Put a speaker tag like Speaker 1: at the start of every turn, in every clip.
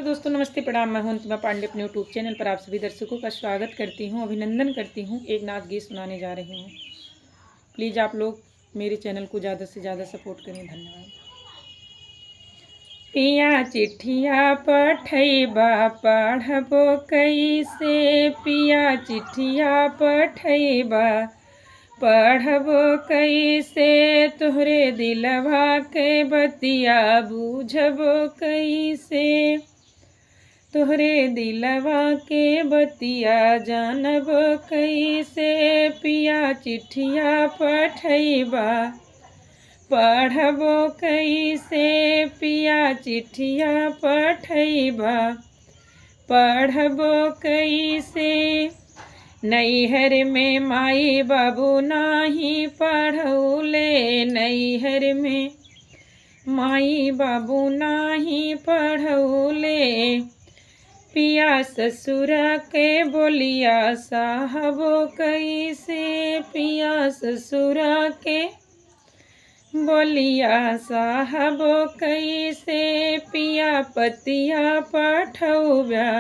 Speaker 1: Hello दोस्तों, नमस्ते, प्रणाम। मैं हूं अंतिमा पांडे अपने यूट्यूब चैनल पर आप सभी दर्शकों का स्वागत करती हूं, अभिनंदन करती हूं। एक नाच गीत सुनाने जा रही हूं। प्लीज़ आप लोग मेरे चैनल को ज़्यादा से ज़्यादा सपोर्ट करें। धन्यवाद। पिया चिट्ठिया पठैबा पढ़बो कैसे, पिया चिट्ठिया पठैबा पढ़बो कैसे, तोहरे दिलवा के बतिया बूझबो कैसे, तोहरे दिलवा के बतिया जानबो कैसे, पिया चिट्ठिया पठैबा पढ़बो कैसे, पिया चिट्ठिया पठैबा पढ़बो कैसे। नैहर में माई बाबू नाही पढ़ौले, नैहर में माई बाबू नाही पढ़ौले, पिया ससुर के बोलिया साहबो कैसे, पिया ससुर के बोलिया साहबो कैसे, पिया पतिया पठौबा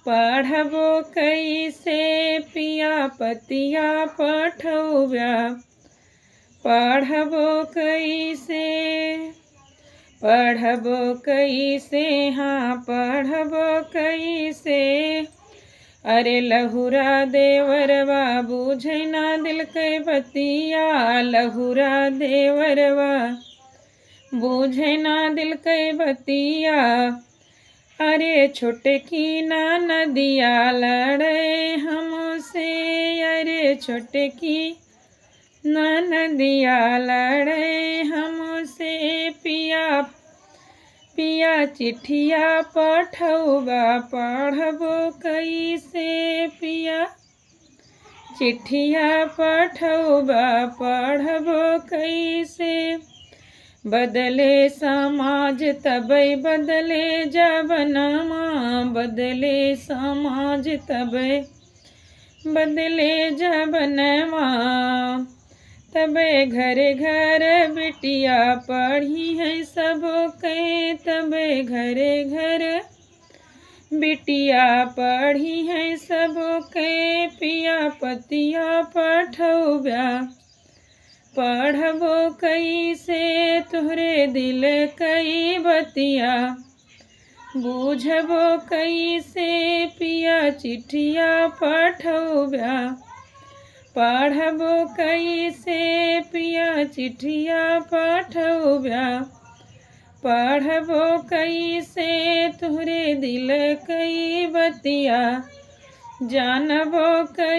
Speaker 1: पढ़बो कैसे, पिया पतिया पठौबा पढ़बो कैसे, पढ़बो कैसे, हाँ पढ़बो कैसे। अरे लहुरा देवरवा बूझै ना दिल के बतिया, लहुरा देवरवा बूझै ना दिल के बतिया, अरे छोटे की ना नदिया लड़े हमसे, अरे छोटे की ना नदिया लड़े हमसे, पिया पिया चिट्ठिया पठौबा पढ़बो कैसे, पिया चिट्ठिया पठौबा पढ़बो कैसे। बदले समाज तबै बदले जबनमा, बदले समाज तबै बदले जबनमा, तबे घर घर बिटिया पढ़ी है सबो के, तबे घर घर बिटिया पढ़ी है सबो के, पिया पतिया पठौबा पढ़बो कैसे, तोहरे दिल कई बतिया बूझबो कैसे, पिया चिट्ठिया पठौबा पढ़बो कैसे, पिया चिट्ठिया पठौबा पढ़बो कैसे, तोहरे दिल कई बतिया जानबो कैसे।